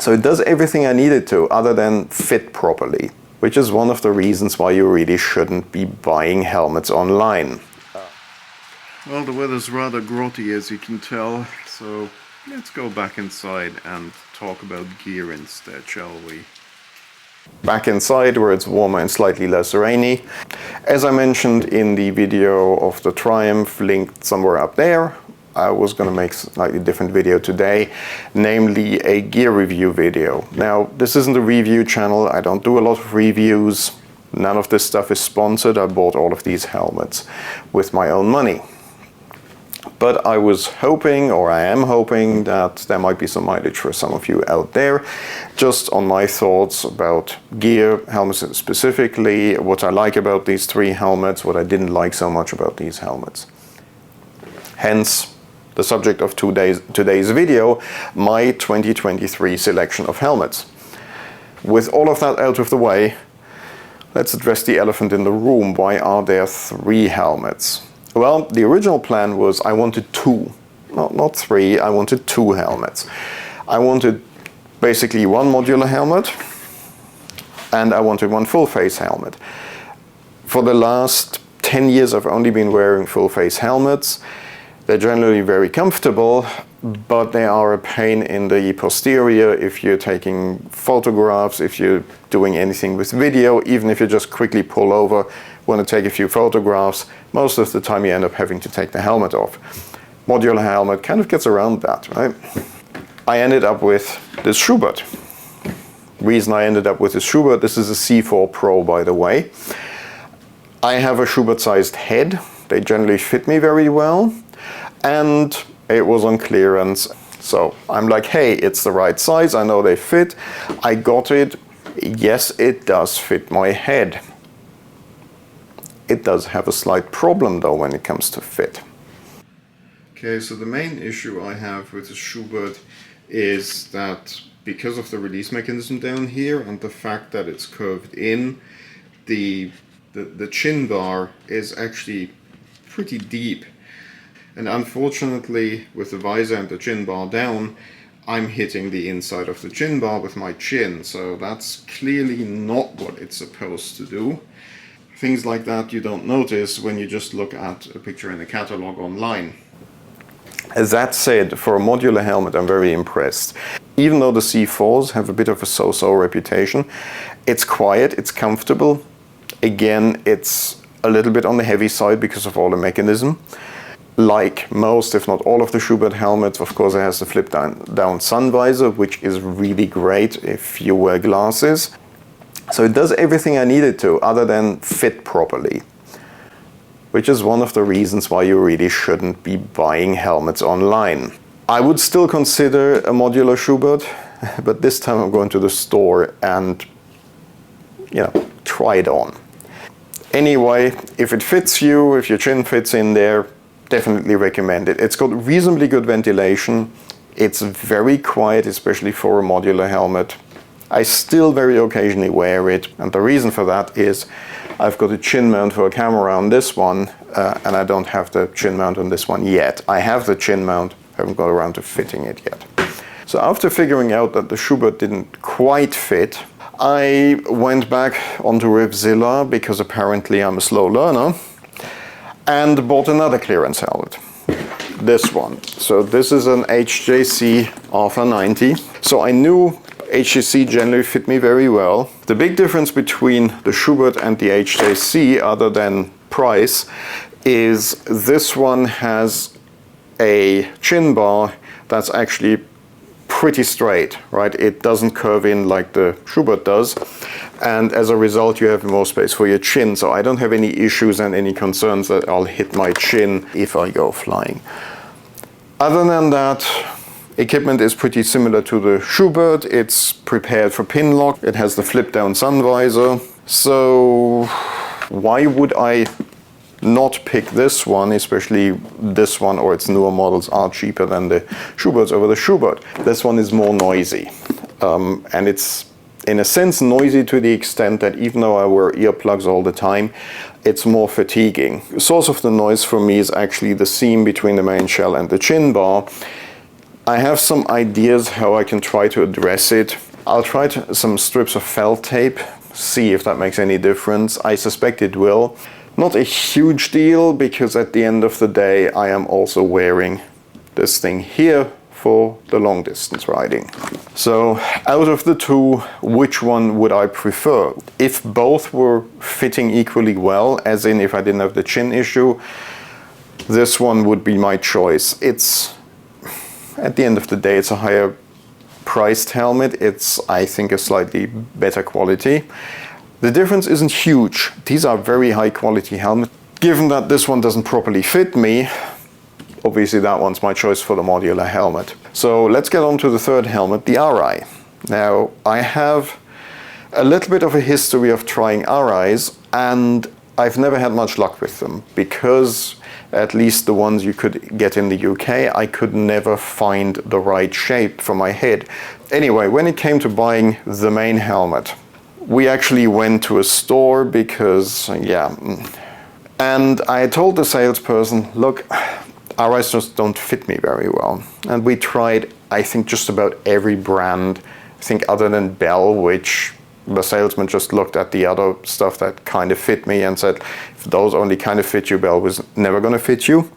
So it does everything I need it to, other than fit properly, which is one of the reasons why you really shouldn't be buying helmets online. Well, the weather's rather grotty, as you can tell, so let's go back inside and talk about gear instead, shall we? Back inside where it's warmer and slightly less rainy. As I mentioned in the video of the Triumph, linked somewhere up there, I was going to make a slightly different video today, namely a gear review video. Now, this isn't a review channel, I don't do a lot of reviews, none of this stuff is sponsored, I bought all of these helmets with my own money. But I was hoping, or I am hoping, that there might be some mileage for some of you out there, just on my thoughts about gear, helmets specifically, what I like about these three helmets, what I didn't like so much about these helmets. Hence, the subject of today's video, my 2023 selection of helmets. With all of that out of the way, let's address the elephant in the room. Why are there three helmets? Well, the original plan was I wanted two, not three, I wanted two helmets. I wanted basically one modular helmet and I wanted one full face helmet. For the last 10 years I've only been wearing full face helmets. They're generally very comfortable, but they are a pain in the posterior if you're taking photographs, if you're doing anything with video, even if you just quickly pull over, want to take a few photographs, most of the time you end up having to take the helmet off. Modular helmet kind of gets around that, right? I ended up with this Schuberth. Reason I ended up with this Schuberth, this is a C4 Pro, by the way. I have a Schuberth-sized head. They generally fit me very well. And it was on clearance. So I'm like, hey, it's the right size. I know they fit. I got it. Yes, it does fit my head. It does have a slight problem though when it comes to fit. Okay, so the main issue I have with the Schuberth is that because of the release mechanism down here and the fact that it's curved in, the chin bar is actually pretty deep. And unfortunately, with the visor and the chin bar down, I'm hitting the inside of the chin bar with my chin. So that's clearly not what it's supposed to do. Things like that you don't notice when you just look at a picture in a catalog online. As that said, for a modular helmet, I'm very impressed. Even though the C4s have a bit of a so-so reputation, it's quiet, it's comfortable. Again, it's a little bit on the heavy side because of all the mechanism. Like most, if not all of the Schuberth helmets, of course it has the flip down sun visor, which is really great if you wear glasses. So it does everything I need it to, other than fit properly. Which is one of the reasons why you really shouldn't be buying helmets online. I would still consider a modular Schuberth, but this time I'm going to the store and, try it on. Anyway, if it fits you, if your chin fits in there, definitely recommend it. It's got reasonably good ventilation. It's very quiet, especially for a modular helmet. I still very occasionally wear it, and the reason for that is I've got a chin mount for a camera on this one, and I don't have the chin mount on this one yet. I have the chin mount, haven't got around to fitting it yet. So after figuring out that the Schuberth didn't quite fit, I went back onto Revzilla, because apparently I'm a slow learner, and bought another clearance helmet. This one. So this is an HJC RPHA 90. So I knew HJC generally fit me very well. The big difference between the Schuberth and the HJC, other than price, is this one has a chin bar that's actually pretty straight, right? It doesn't curve in like the Schuberth does, and as a result you have more space for your chin, so I don't have any issues and any concerns that I'll hit my chin if I go flying. Other than that, equipment is pretty similar to the Schuberth. It's prepared for pin lock, it has the flip down sun visor, so why would I not pick this one, especially this one or its newer models are cheaper than the Schuberths over the Schuberth. This one is more noisy, and it's in a sense noisy to the extent that even though I wear earplugs all the time, it's more fatiguing. The source of the noise for me is actually the seam between the main shell and the chin bar. I have some ideas how I can try to address it. I'll try some strips of felt tape, see if that makes any difference. I suspect it will. Not a huge deal, because at the end of the day I am also wearing this thing here for the long distance riding. So out of the two, which one would I prefer? If both were fitting equally well, as in if I didn't have the chin issue, this one would be my choice. It's, at the end of the day, it's a higher priced helmet. It's, I think, a slightly better quality. The difference isn't huge. These are very high quality helmets. Given that this one doesn't properly fit me, obviously that one's my choice for the modular helmet. So let's get on to the third helmet, the Arai. Now, I have a little bit of a history of trying Arai's, and I've never had much luck with them, because at least the ones you could get in the UK, I could never find the right shape for my head. Anyway, when it came to buying the main helmet, we actually went to a store because, yeah, and I told the salesperson, look, Arai's just don't fit me very well. And we tried, I think, just about every brand, I think other than Bell, which the salesman just looked at the other stuff that kind of fit me and said, if those only kind of fit you, Bell was never going to fit you.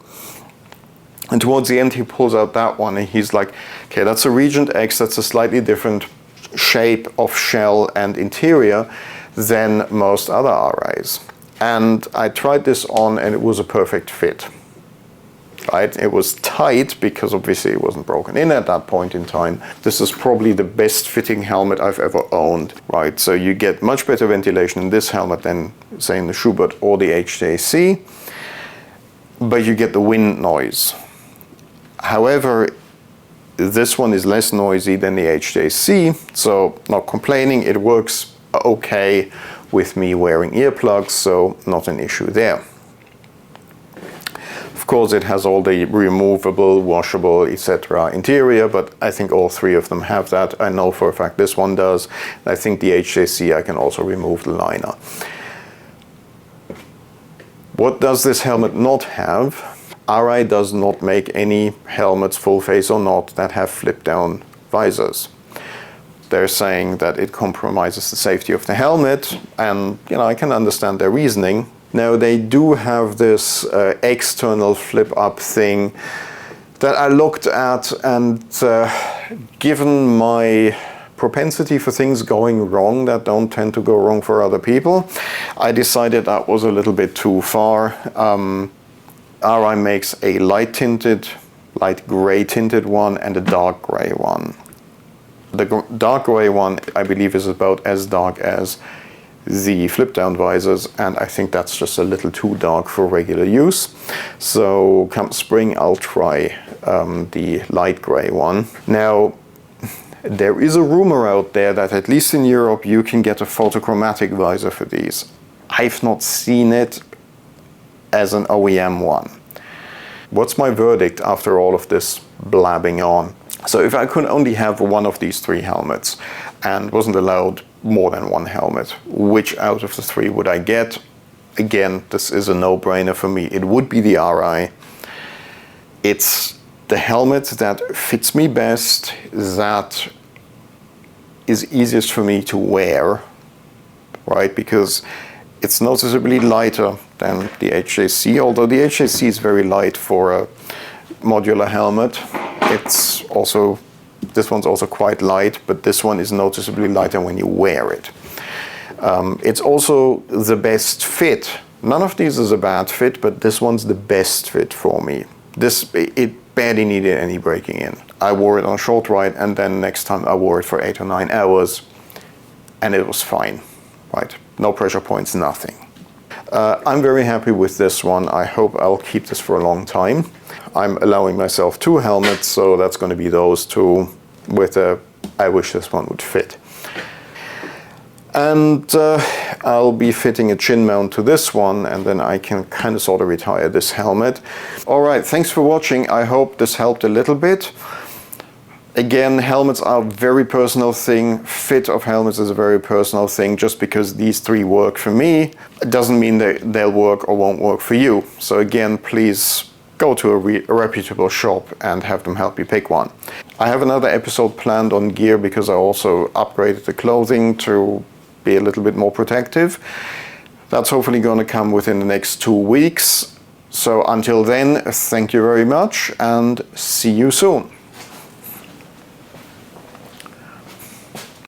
And towards the end, he pulls out that one and he's like, okay, that's a Regent-X, that's a slightly different shape of shell and interior than most other Arai's. And I tried this on and it was a perfect fit. Right? It was tight because obviously it wasn't broken in at that point in time. This is probably the best fitting helmet I've ever owned. Right? So you get much better ventilation in this helmet than, say, in the Schuberth or the HJC, but you get the wind noise. However, this one is less noisy than the HJC, so not complaining. It works okay with me wearing earplugs, so not an issue there. Of course, it has all the removable, washable, etc. interior, but I think all three of them have that. I know for a fact this one does. I think the HJC, I can also remove the liner. What does this helmet not have? Arai does not make any helmets, full face or not, that have flip down visors. They're saying that it compromises the safety of the helmet, and I can understand their reasoning. Now, they do have this external flip-up thing that I looked at, and given my propensity for things going wrong that don't tend to go wrong for other people, I decided that was a little bit too far. Arai makes a light gray tinted one and a dark gray one. The dark gray one, I believe, is about as dark as the flip down visors, and I think that's just a little too dark for regular use. So come spring, I'll try the light gray one. Now, there is a rumor out there that at least in Europe you can get a photochromatic visor for these. I've not seen it as an OEM one. What's my verdict after all of this blabbing on? So if I could only have one of these three helmets and wasn't allowed more than one helmet, which out of the three would I get? Again, this is a no-brainer for me. It would be the Arai. It's the helmet that fits me best, that is easiest for me to wear, right? Because it's noticeably lighter than the HJC, although the HJC is very light for a modular helmet. It's also, this one's also quite light, but this one is noticeably lighter when you wear it. It's also the best fit. None of these is a bad fit, but this one's the best fit for me. It barely needed any breaking in. I wore it on a short ride, and then next time I wore it for 8 or 9 hours, and it was fine, right? No pressure points, nothing. I'm very happy with this one. I hope I'll keep this for a long time. I'm allowing myself 2 helmets, so that's going to be those 2 with a, I wish this one would fit. And I'll be fitting a chin mount to this one, and then I can kind of sort of retire this helmet. All right, thanks for watching. I hope this helped a little bit. Again, helmets are a very personal thing. Fit of helmets is a very personal thing. Just because these 3 work for me, it doesn't mean that they'll work or won't work for you. So again, please go to a reputable shop and have them help you pick one. I have another episode planned on gear because I also upgraded the clothing to be a little bit more protective. That's hopefully going to come within the next 2 weeks. So until then, thank you very much and see you soon.